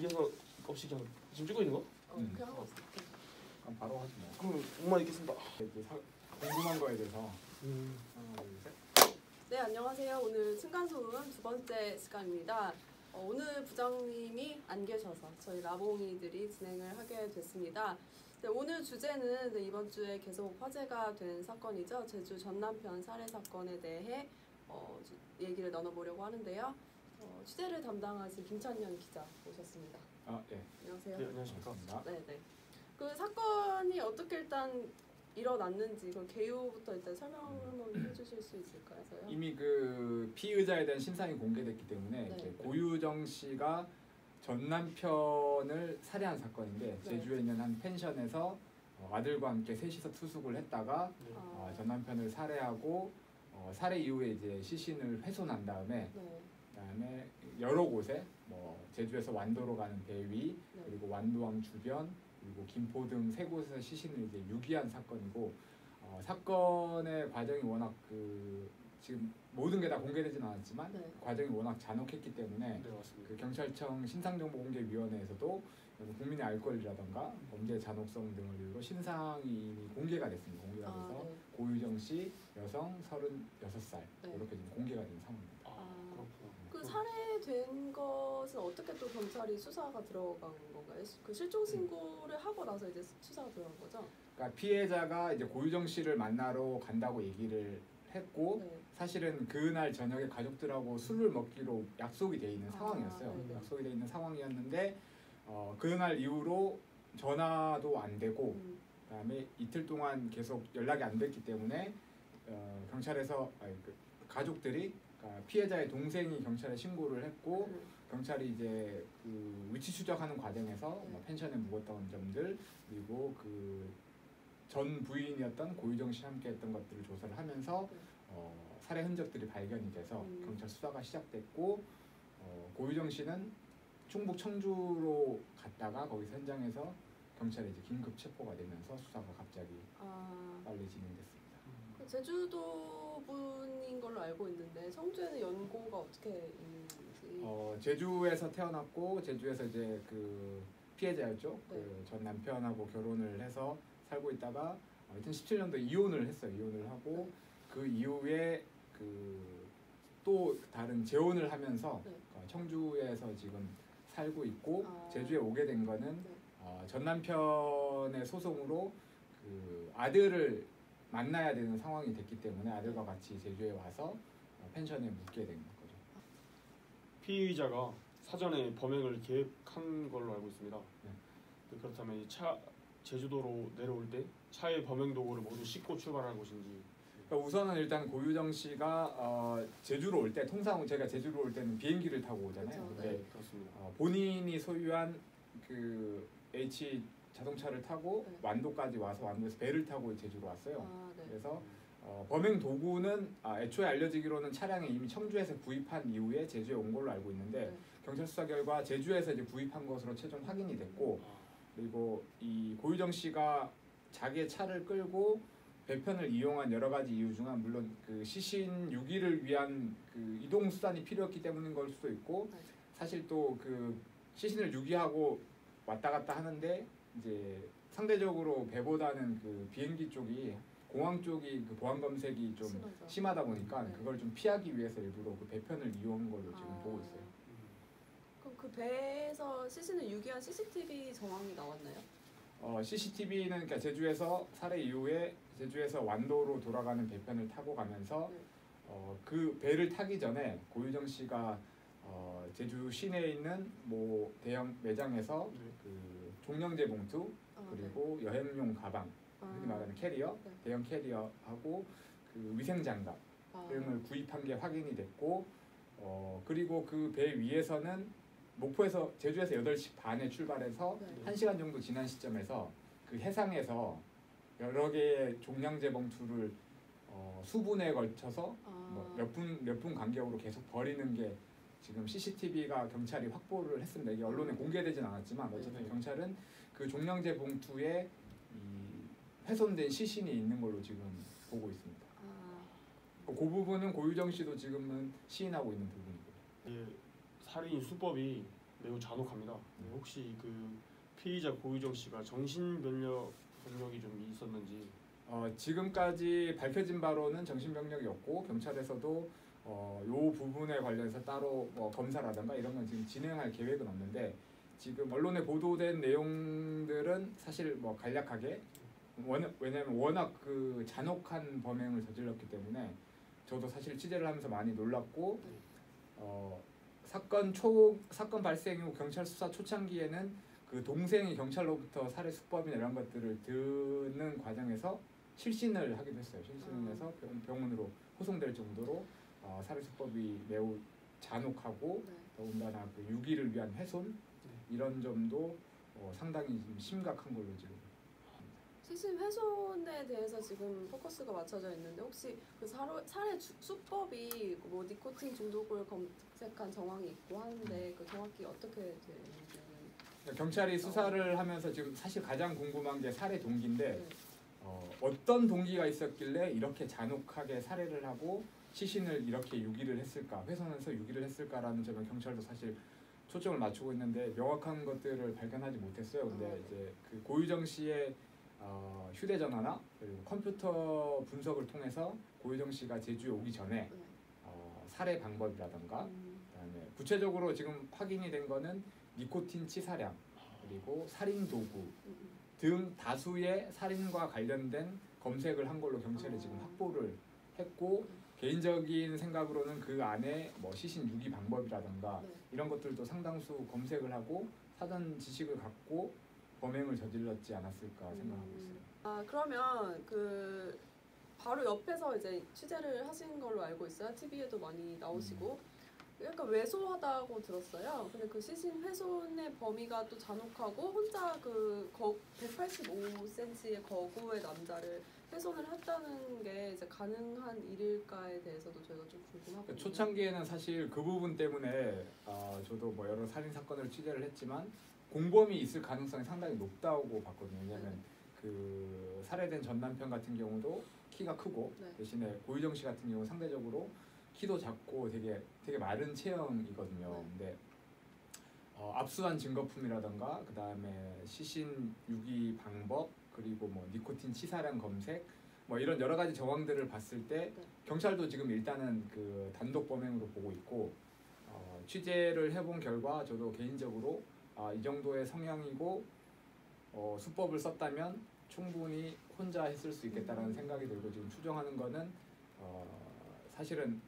집에서 없이 그냥 지금 찍고 있는 거? 그냥 하고 있어. 그럼 바로 하지 뭐. 그럼 옷만 입겠습니다. 궁금한 거에 대해서 하나, 둘, 셋. 네, 안녕하세요. 오늘 층간소음 두 번째 시간입니다. 오늘 부장님이 안 계셔서 저희 라봉이들이 진행을 하게 됐습니다. 네, 오늘 주제는 이번 주에 계속 화제가 된 사건이죠. 제주 전남편 살해 사건에 대해 얘기를 나눠보려고 하는데요. 취재를 담당하신 김찬현 기자 모셨습니다. 네. 안녕하세요. 네, 안녕하십니까. 네. 그 사건이 어떻게 일단 일어났는지 그 개요부터 일단 설명 한번 해주실 수 있을까요? 이미 그 피의자에 대한 신상이 공개됐기 때문에 네. 고유정 씨가 전 남편을 살해한 사건인데 네. 제주에 있는 한 펜션에서 아들과 함께 셋이서 투숙을 했다가 전 남편을 살해하고 살해 이후에 이제 시신을 훼손한 다음에 그다음에 여러 곳에 제주에서 완도로 가는 배 위, 그리고 완도항 주변, 그리고 김포 등 세 곳에서 시신을 이제 유기한 사건이고 사건의 과정이 워낙 지금 모든 게 다 공개되진 않았지만 과정이 워낙 잔혹했기 때문에 그 경찰청 신상정보공개위원회에서도 국민의 알 권리라던가 범죄 잔혹성 등을 이유로 신상이 이미 공개가 됐습니다. 공개가 돼서 고유정 씨 여성 36살 이렇게 지금 공개가 된 상황입니다. 그 살해된 것은 어떻게 또 경찰이 수사가 들어간 건가요? 그 실종 신고를 하고 나서 이제 수사가 들어간 거죠? 그러니까 피해자가 이제 고유정 씨를 만나러 간다고 얘기를 했고 사실은 그날 저녁에 가족들하고 술을 먹기로 약속이 돼 있는 상황이었어요. 약속이 돼 있는 상황이었는데 그날 이후로 전화도 안 되고 그다음에 이틀 동안 계속 연락이 안 됐기 때문에 경찰에서 가족들이 피해자의 동생이 경찰에 신고를 했고 경찰이 이제 그 위치 추적하는 과정에서 펜션에 묵었던 점들 그리고 그 전 부인이었던 고유정 씨와 함께했던 것들을 조사를 하면서 살해 흔적들이 발견이 돼서 경찰 수사가 시작됐고 고유정 씨는 충북 청주로 갔다가 거기서 현장에서 경찰에 이제 긴급 체포가 되면서 수사가 갑자기 빨리 진행됐습니다. 제주도 분인 걸로 알고 있는데 청주에는 연고가 어떻게 있는지? 제주에서 태어났고 제주에서 이제 그 피해자였죠. 그 전 남편하고 결혼을 해서 살고 있다가 2017년도에 이혼을 했어요. 이혼을 하고 그 이후에 그 또 다른 재혼을 하면서 청주에서 지금 살고 있고 제주에 오게 된 거는 전 남편의 소송으로 그 아들을 만나야 되는 상황이 됐기 때문에 아들과 같이 제주에 와서 펜션에 묵게 된 거죠. 피의자가 사전에 범행을 계획한 걸로 알고 있습니다. 그렇다면 이 제주도로 내려올 때 차의 범행 도구를 모두 싣고 출발한 것인지. 그러니까 우선은 일단 고유정 씨가 제주로 올 때 통상 제가 제주로 올 때는 비행기를 타고 오잖아요. 근데 그렇습니다. 본인이 소유한 그 H 자동차를 타고 완도까지 와서 완도에서 배를 타고 제주로 왔어요. 그래서 범행 도구는 애초에 알려지기로는 차량에 이미 청주에서 구입한 이후에 제주에 온 걸로 알고 있는데 경찰 수사 결과 제주에서 이제 구입한 것으로 최종 확인이 됐고 그리고 이 고유정 씨가 자기의 차를 끌고 배편을 이용한 여러 가지 이유 중 물론 그 시신 유기를 위한 그 이동 수단이 필요했기 때문인 걸 수도 있고 사실 또 그 시신을 유기하고 왔다 갔다 하는데 이제 상대적으로 배보다는 그 비행기 쪽이 공항 쪽이 그 보안 검색이 좀 심하다 보니까 그걸 좀 피하기 위해서 일부러 그 배편을 이용한 걸로 지금 보고 있어요. 그럼 그 배에서 시신을 유기한 CCTV 정황이 나왔나요? CCTV는 그러니까 제주에서 살해 이후에 제주에서 완도로 돌아가는 배편을 타고 가면서 그 배를 타기 전에 고유정 씨가 제주 시내에 있는 대형 매장에서 그 종량제 봉투 그리고 여행용 가방 흔히 말하는 캐리어, 대형 캐리어하고 그 위생장갑 등을 구입한 게 확인이 됐고 그리고 그 배 위에서는 목포에서 제주에서 8시 반에 출발해서 1시간 정도 지난 시점에서 그 해상에서 여러 개의 종량제 봉투를 수분에 걸쳐서 몇 분 간격으로 계속 버리는 게 지금 CCTV가 경찰이 확보를 했습니다. 이게 언론에 공개되진 않았지만 어쨌든 경찰은 그 종량제 봉투에 이 훼손된 시신이 있는 걸로 지금 보고 있습니다. 그 부분은 고유정 씨도 지금은 시인하고 있는 부분이고. 살인 수법이 매우 잔혹합니다. 네, 혹시 그 피의자 고유정 씨가 정신병력이 좀 있었는지. 지금까지 밝혀진 바로는 정신병력이 없고 경찰에서도 요 부분에 관련해서 따로 뭐 검사라든가 이런 건 지금 진행할 계획은 없는데 지금 언론에 보도된 내용들은 사실 뭐 간략하게 왜냐하면 워낙 그 잔혹한 범행을 저질렀기 때문에 저도 사실 취재를 하면서 많이 놀랐고 사건 발생 후 경찰 수사 초창기에는 그 동생이 경찰로부터 살해 수법이나 이런 것들을 듣는 과정에서 실신을 하기도 했어요. 실신을 해서 병원으로 호송될 정도로 살해 수법이 매우 잔혹하고 더군다나 그 유기를 위한 훼손 이런 점도 상당히 좀 심각한 걸로 지금. 시신 훼손에 대해서 지금 포커스가 맞춰져 있는데 혹시 그 살해 수법이 뭐 니코틴 중독을 검색한 정황이 있고 하는데 그 정확히 어떻게 되는지. 경찰이 수사를 하면서 지금 사실 가장 궁금한 게 살해 동기인데 어떤 동기가 있었길래 이렇게 잔혹하게 살해를 하고 시신을 이렇게 유기를 했을까, 훼손해서 유기를 했을까라는 점에 경찰도 사실 초점을 맞추고 있는데 명확한 것들을 발견하지 못했어요. 근데 이제 그 고유정 씨의 휴대전화나 그리고 컴퓨터 분석을 통해서 고유정 씨가 제주에 오기 전에 살해 방법이라던가 그다음에 구체적으로 지금 확인이 된 거는 니코틴 치사량 그리고 살인 도구 등 다수의 살인과 관련된 검색을 한 걸로 경찰이 지금 확보를 했고 개인적인 생각으로는 그 안에 뭐 시신 유기 방법이라던가 이런 것들도 상당수 검색을 하고 사전 지식을 갖고 범행을 저질렀지 않았을까 생각하고 있어요. 그러면 그 바로 옆에서 이제 취재를 하신 걸로 알고 있어요. TV에도 많이 나오시고. 약간 왜소하다고 들었어요. 근데 그 시신 훼손의 범위가 또 잔혹하고 혼자 그 185cm의 거구의 남자를 훼손을 했다는 게 이제 가능한 일일까에 대해서도 저희가 좀 궁금하거든요. 초창기에는 사실 그 부분 때문에 저도 뭐 여러 살인 사건을 취재를 했지만 공범이 있을 가능성이 상당히 높다고 봤거든요. 왜냐하면 그 살해된 전 남편 같은 경우도 키가 크고 대신에 고유정 씨 같은 경우 상대적으로 키도 작고 되게 마른 체형이거든요. 근데 압수한 증거품이라던가 그 다음에 시신 유기 방법 그리고 뭐 니코틴 치사량 검색 뭐 이런 여러 가지 정황들을 봤을 때 경찰도 지금 일단은 그 단독 범행으로 보고 있고 취재를 해본 결과 저도 개인적으로 이 정도의 성향이고 수법을 썼다면 충분히 혼자 했을 수 있겠다라는 생각이 들고 지금 추정하는 거는 사실은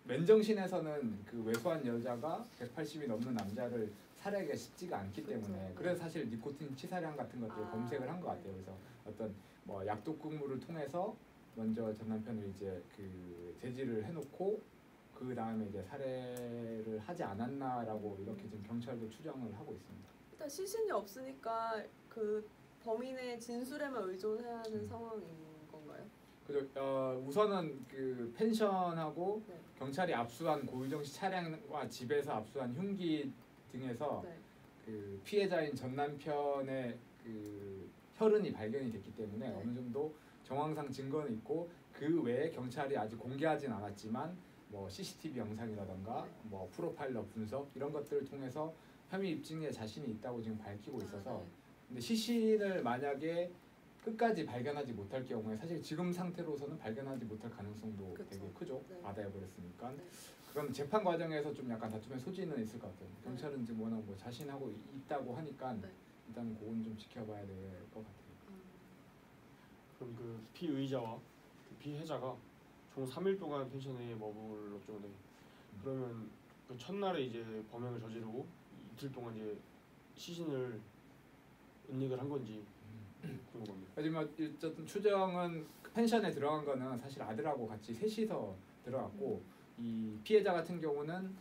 맨정신에서는 그 왜소한 여자가 180이 넘는 남자를 살해하기가 쉽지가 않기 때문에 그래서 사실 니코틴 치사량 같은 것들을 검색을 한 것 같아요. 그래서 어떤 뭐 약독극물을 통해서 먼저 전 남편을 이제 그 제지를 해놓고 그 다음에 이제 살해를 하지 않았나라고 이렇게 지금 경찰도 추정을 하고 있습니다. 일단 시신이 없으니까 그 범인의 진술에만 의존해야 하는 상황인 건가요? 그죠. 우선은 그 펜션하고 경찰이 압수한 고유정 씨 차량과 집에서 압수한 흉기 등에서 그 피해자인 전 남편의 그 혈흔이 발견이 됐기 때문에 어느 정도 정황상 증거는 있고 그 외에 경찰이 아직 공개하진 않았지만 뭐 CCTV 영상이라던가 뭐 프로파일러 분석 이런 것들을 통해서 혐의 입증에 자신이 있다고 지금 밝히고 있어서 근데 시신을 만약에 끝까지 발견하지 못할 경우에 사실 지금 상태로서는 발견하지 못할 가능성도 되게 크죠. 바다에 버렸으니까. 그럼 재판 과정에서 좀 약간 다툼의 소지는 있을 것 같아요. 경찰은 지금 워낙 뭐 자신하고 있다고 하니까 일단 그건 좀 지켜봐야 될 것 같아요. 그럼 그 피의자와 그 피해자가 총 3일 동안 펜션에 머물렀죠. 네. 그러면 그 첫날에 이제 범행을 저지르고 이틀 동안 이제 시신을 은닉을 한 건지 궁금합니다. 하지만 어쨌든 추정은 펜션에 들어간 거는 사실 아들하고 같이 셋이서 들어갔고 이 피해자 같은 경우는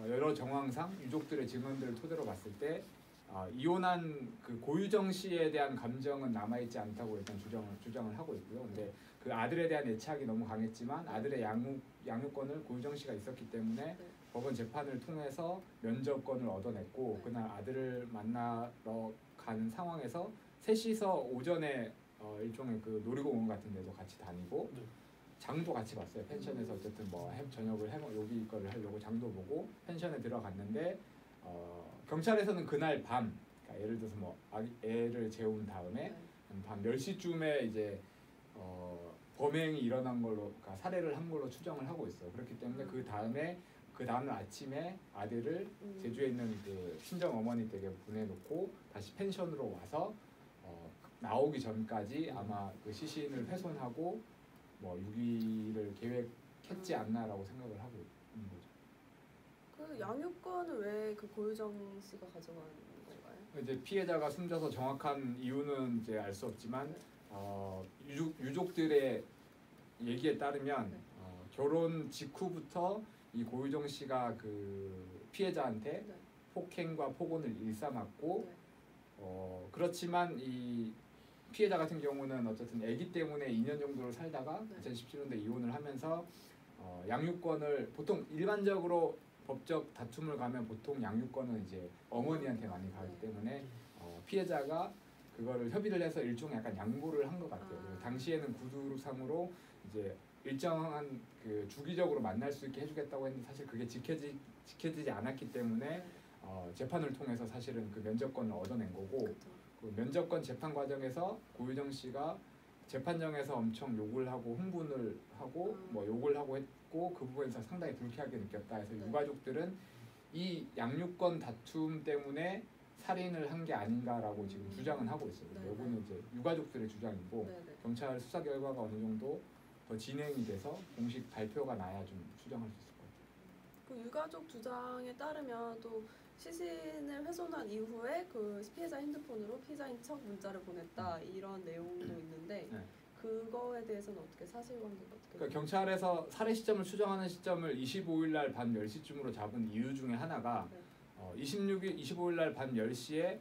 여러 정황상 유족들의 증언들을 토대로 봤을 때 이혼한 그 고유정 씨에 대한 감정은 남아있지 않다고 일단 주장을 하고 있고요. 근데 그 아들에 대한 애착이 너무 강했지만 아들의 양육권을 고유정 씨가 있었기 때문에 법원 재판을 통해서 면접권을 얻어냈고 그날 아들을 만나러 간 상황에서 셋이서 오전에 일종의 그 놀이공원 같은 데도 같이 다니고 장도 같이 봤어요. 펜션에서 어쨌든 뭐 저녁을 여기 거를 하려고 장도 보고 펜션에 들어갔는데 경찰에서는 그날 밤, 그러니까 예를 들어서 뭐 애를 재운 다음에 네. 밤 10시쯤에 이제 범행이 일어난 걸로, 그러니까 살해를 한 걸로 추정을 하고 있어요. 그렇기 때문에 그 다음날 아침에 아들을 제주에 있는 그 친정 어머니 댁에 보내놓고 다시 펜션으로 와서 나오기 전까지 아마 그 시신을 훼손하고 뭐 유기를 계획했지 않나라고 생각을 하고 있는 거죠. 그 양육권을 왜 그 고유정 씨가 가져간 건가요? 이제 피해자가 숨져서 정확한 이유는 이제 알 수 없지만 유족들의 얘기에 따르면 네. 결혼 직후부터 이 고유정 씨가 그 피해자한테 네. 폭행과 폭언을 일삼았고 네. 그렇지만 이 피해자 같은 경우는 어쨌든 아기 때문에 2년 정도를 살다가 네. 2017년도에 이혼을 하면서 양육권을 보통 일반적으로 법적 다툼을 가면 보통 양육권은 이제 어머니한테 많이 가기 때문에 피해자가 그거를 협의를 해서 일종의 약간 양보를 한 것 같아요. 그리고 당시에는 구두상으로 이제 일정한 그 주기적으로 만날 수 있게 해주겠다고 했는데 사실 그게 지켜지지 않았기 때문에 재판을 통해서 사실은 그 면접권을 얻어낸 거고 그쵸. 그 면접권 재판 과정에서 고유정 씨가 재판정에서 엄청 욕을 하고 흥분을 하고 뭐 욕을 하고 했고 그 부분에서 상당히 불쾌하게 느꼈다 해서 네. 유가족들은 이 양육권 다툼 때문에 살인을 한 게 아닌가라고 지금 주장은 하고 있어요. 네. 이거는 이제 유가족들의 주장이고 네. 네. 경찰 수사 결과가 어느 정도 더 진행이 돼서 공식 발표가 나야 좀 추정할 수 있을 것 같아요. 그 유가족 주장에 따르면 또 시신을 훼손한 이후에 그 피해자 핸드폰으로 피해자인 척 문자를 보냈다 이런 내용도 있는데 네. 그거에 대해서는 어떻게 사실관계가 어떻게? 그러니까 경찰에서 살해 시점을 추정하는 시점을 25일 날 밤 10시쯤으로 잡은 이유 중에 하나가 네. 25일 날 밤 10시에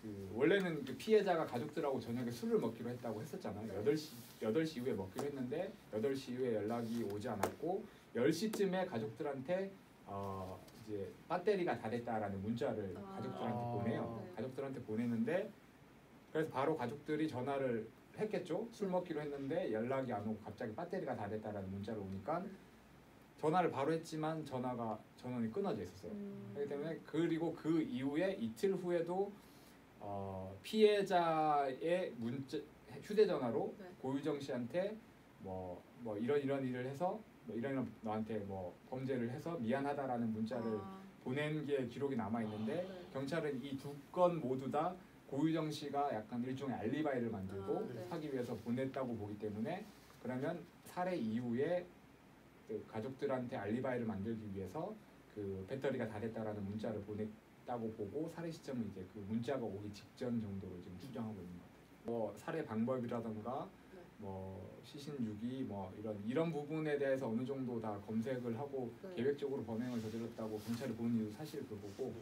그 원래는 그 피해자가 가족들하고 저녁에 술을 먹기로 했다고 했었잖아요. 네. 8시 이후에 먹기로 했는데 8시 이후에 연락이 오지 않았고 10시쯤에 가족들한테 이제 배터리가 다 됐다라는 문자를 가족들한테 보내요. 네. 가족들한테 보내는데 그래서 바로 가족들이 전화를 했겠죠. 술 먹기로 했는데 연락이 안 오고 갑자기 배터리가 다 됐다라는 문자를 오니까 전화를 바로 했지만 전원이 끊어져 있었어요. 그렇기 때문에 그리고 그 이후에 이틀 후에도 피해자의 휴대전화로 네. 고유정 씨한테 뭐 이런 일을 해서 뭐 이런 너한테 뭐 범죄를 해서 미안하다라는 문자를 보낸 게 기록이 남아 있는데 네. 경찰은 이 두 건 모두 다 고유정 씨가 약간 일종의 알리바이를 만들고 네. 하기 위해서 보냈다고 보기 때문에 그러면 살해 이후에 그 가족들한테 알리바이를 만들기 위해서 그 배터리가 다 됐다라는 문자를 보냈다고 보고 살해 시점은 이제 그 문자가 오기 직전 정도로 지금 추정하고 있는 것 같아요. 뭐 살해 방법이라던가 네. 뭐 시신 유기 뭐 이런 부분에 대해서 어느 정도 다 검색을 하고 네. 계획적으로 범행을 저질렀다고 경찰이 보는 이유 사실 그거고.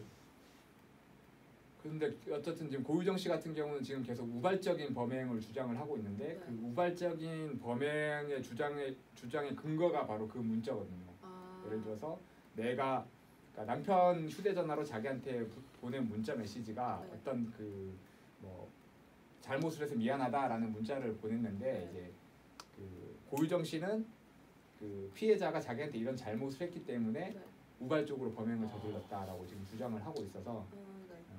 그런데 어쨌든 지금 고유정 씨 같은 경우는 지금 계속 우발적인 범행을 주장을 하고 있는데 네. 그 우발적인 범행의 주장의 근거가 바로 그 문자거든요. 예를 들어서 내가 그러니까 남편 휴대전화로 자기한테 보낸 문자 메시지가 네. 어떤 그 뭐 잘못을 해서 미안하다라는 문자를 보냈는데 네. 이제 그 고유정 씨는 그 피해자가 자기한테 이런 잘못을 했기 때문에 네. 우발적으로 범행을 저질렀다라고 지금 주장을 하고 있어서 네.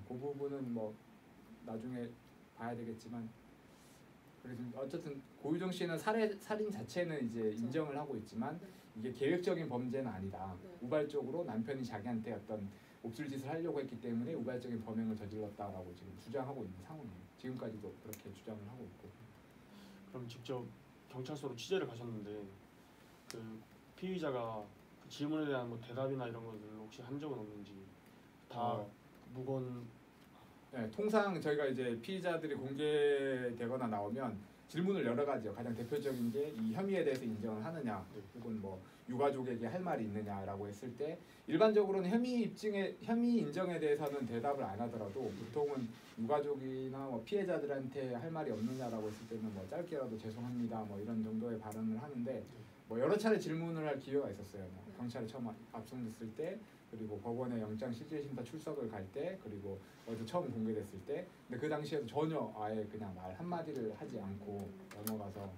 그 부분은 뭐 나중에 봐야 되겠지만 그래서 어쨌든 고유정 씨는 살인 자체는 이제 그렇죠. 인정을 하고 있지만 네. 이게 계획적인 범죄는 아니다. 네. 우발적으로 남편이 자기한테 어떤 몹쓸짓을 하려고 했기 때문에 우발적인 범행을 저질렀다라고 지금 주장하고 있는 상황이에요. 지금까지도 그렇게 주장을 하고 있고. 그럼 직접 경찰서로 취재를 가셨는데 그 피의자가 그 질문에 대한 뭐 대답이나 이런 것들 혹시 한 적은 없는지 다 무건. 네, 통상 저희가 이제 피의자들이 공개되거나 나오면 질문을 여러 가지요. 가장 대표적인 게 이 혐의에 대해서 인정을 하느냐, 혹은 뭐 유가족에게 할 말이 있느냐라고 했을 때 일반적으로는 혐의 인정에 대해서는 대답을 안 하더라도 보통은 유가족이나 뭐 피해자들한테 할 말이 없느냐라고 했을 때는 뭐 짧게라도 죄송합니다 뭐 이런 정도의 발언을 하는데 뭐 여러 차례 질문을 할 기회가 있었어요. 뭐 경찰에 처음 압송됐을 때, 그리고 법원에 영장 실질심사 출석을 갈 때, 그리고 어제 처음 공개됐을 때. 근데 그 당시에도 전혀 아예 그냥 말 한마디를 하지 않고 넘어가서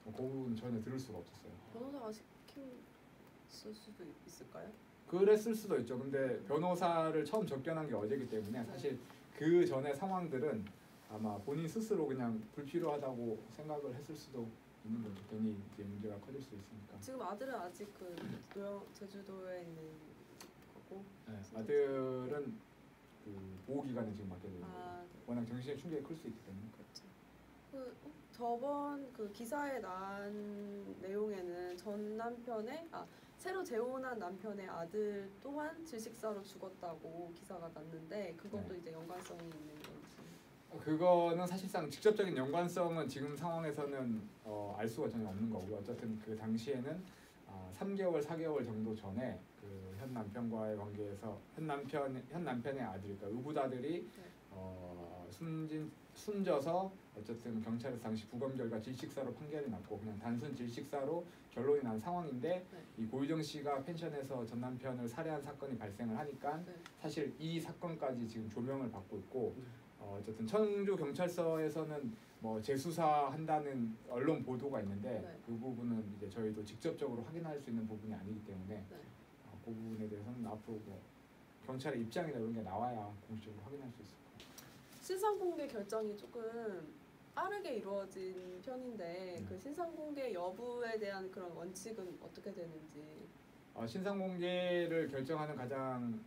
그 부분 전혀 들을 수가 없었어요. 변호사가 시켰을 수도 있을까요? 그랬을 수도 있죠. 근데 변호사를 처음 접견한 게 어제기 때문에 사실 그 전에 상황들은 아마 본인 스스로 그냥 불필요하다고 생각을 했을 수도 있는 거죠. 괜히 이제 문제가 커질 수 있으니까. 지금 아들은 아직 그 제주도에 있는 거고. 네, 아들은 그 보호 기간에 지금 맡게 되는 거예요. 아, 워낙 정신의 충격이 클 수 있기 때문에. 그렇죠. 저번 그 기사에 난 내용에는 전 남편의 새로 재혼한 남편의 아들 또한 질식사로 죽었다고 기사가 났는데 그것도 네. 이제 연관성이 있는 건지. 그거는 사실상 직접적인 연관성은 지금 상황에서는 알 수가 전혀 없는 거고요. 어쨌든 그 당시에는 3개월, 4개월 정도 전에 그 현 남편과의 관계에서 현 남편의 아들, 그러니까 의붓아들이 숨져서 어쨌든 경찰에서 당시 부검 결과 질식사로 판결이 났고 그냥 단순 질식사로 결론이 난 상황인데 이 고유정 씨가 펜션에서 전 남편을 살해한 사건이 발생을 하니까 사실 이 사건까지 지금 조명을 받고 있고 어쨌든 청주 경찰서에서는 뭐 재수사한다는 언론 보도가 있는데 그 부분은 이제 저희도 직접적으로 확인할 수 있는 부분이 아니기 때문에 그 부분에 대해서는 앞으로 뭐 경찰의 입장이나 이런 게 나와야 공식적으로 확인할 수 있을 거예요. 신상 공개 결정이 조금 빠르게 이루어진 편인데 그 신상 공개 여부에 대한 그런 원칙은 어떻게 되는지. 신상 공개를 결정하는 가장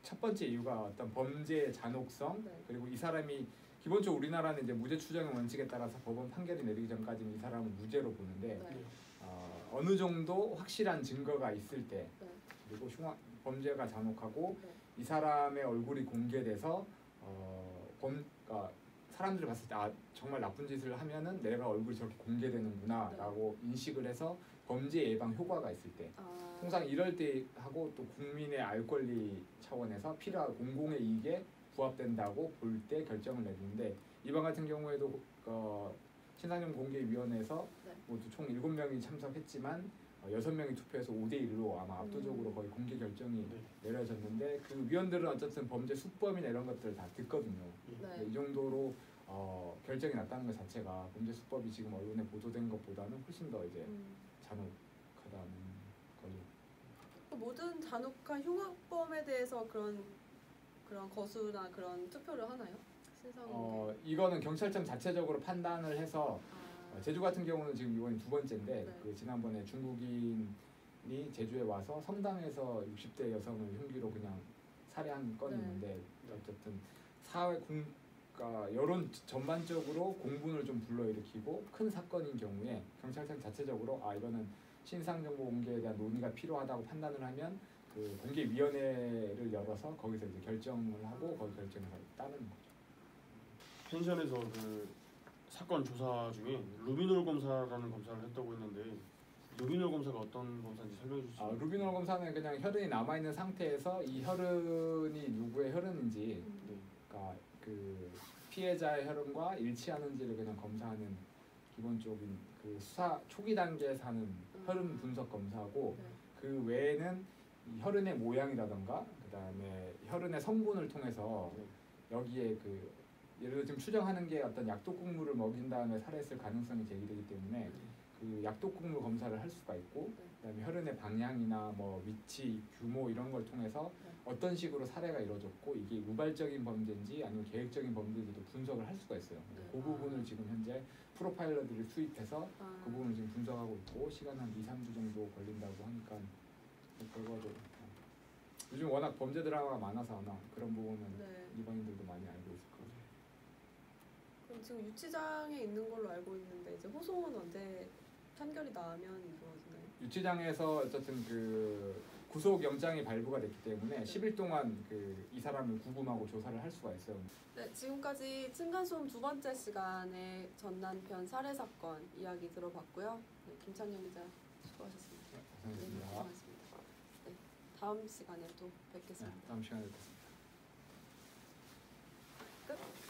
첫 번째 이유가 어떤 범죄의 잔혹성 그리고 이 사람이 기본적으로 우리나라는 이제 무죄 추정의 원칙에 따라서 법원 판결이 내리기 전까지는 이 사람을 무죄로 보는데 어느 정도 확실한 증거가 있을 때 그리고 범죄가 잔혹하고 이 사람의 얼굴이 공개돼서 그러니까 사람들이 봤을 때 정말 나쁜 짓을 하면은 내가 얼굴이 저렇게 공개되는구나라고 인식을 해서 범죄 예방 효과가 있을 때 통상 이럴 때 하고 또 국민의 알 권리 차원에서 필요한 공공의 이익에 부합된다고 볼 때 결정을 내리는데 이번 같은 경우에도 신상정 공개위원회에서 모두 총 7명이 참석했지만 6명이 투표해서 5대1로 아마 압도적으로 거의 공개 결정이 내려졌는데 그 위원들은 어쨌든 범죄 수법이나 이런 것들을 다 듣거든요. 이 정도로 결정이 났다는 것 자체가 범죄 수법이 지금 언론에 보도된 것보다는 훨씬 더 이제 잔혹하다는 거죠. 모든 잔혹한 흉악범에 대해서 그런 거수나 그런 투표를 하나요? 이거는 경찰청 자체적으로 판단을 해서 제주 같은 경우는 지금 이번이 2번째인데 그 지난번에 중국인이 제주에 와서 성당에서 60대 여성을 흉기로 그냥 살해한 건이 있는데 어쨌든 그러니까 여론 전반적으로 공분을 좀 불러일으키고 큰 사건인 경우에 경찰청 자체적으로 이거는 신상정보 공개에 대한 논의가 필요하다고 판단을 하면 그 공개위원회를 열어서 거기서 이제 결정을 하고 거기 결정해서 따르는 거죠. 펜션에서 그 사건 조사 중에 루비놀 검사라는 검사를 했다고 했는데 루비놀 검사가 어떤 검사인지 설명해 주시죠. 루비놀 검사는 그냥 혈흔이 남아 있는 상태에서 이 혈흔이 누구의 혈흔인지, 그러니까 그 피해자의 혈흔과 일치하는지를 그냥 검사하는 기본적인 그 수사 초기 단계에서 하는 혈흔 분석 검사고 그 외에는 이 혈흔의 모양이라던가 그다음에 혈흔의 성분을 통해서 여기에 그 예를 들어 지금 추정하는 게 어떤 약독국물을 먹인 다음에 살해했을 가능성이 제기되기 때문에 그 약독국물 검사를 할 수가 있고 그다음에 혈흔의 방향이나 뭐 위치, 규모 이런 걸 통해서 어떤 식으로 살해가 이루어졌고 이게 우발적인 범죄인지 아니면 계획적인 범죄인지도 분석을 할 수가 있어요. 그 부분을 지금 현재 프로파일러들을 투입해서 그 부분을 지금 분석하고 있고 시간 한 2-3주 정도 걸린다고 하니까 그거죠. 요즘 워낙 범죄 드라마가 많아서 아마 그런 부분은 일반인들도 많이 알고 있을 거예요. 그럼 지금 유치장에 있는 걸로 알고 있는데 이제 호송은 언제 판결이 나면 이루어지나요? 유치장에서 어쨌든 그 구속 영장이 발부가 됐기 때문에 10일 동안 그 이 사람을 구금하고 조사를 할 수가 있어요. 네, 지금까지 층간소음 2번째 시간에 전 남편 살해 사건 이야기 들어봤고요. 김창년 기자 수고하셨습니다. 고생하셨습니다. 고맙습니다. 다음 시간에 또 뵙겠습니다. 다음 시간에 뵙겠습니다.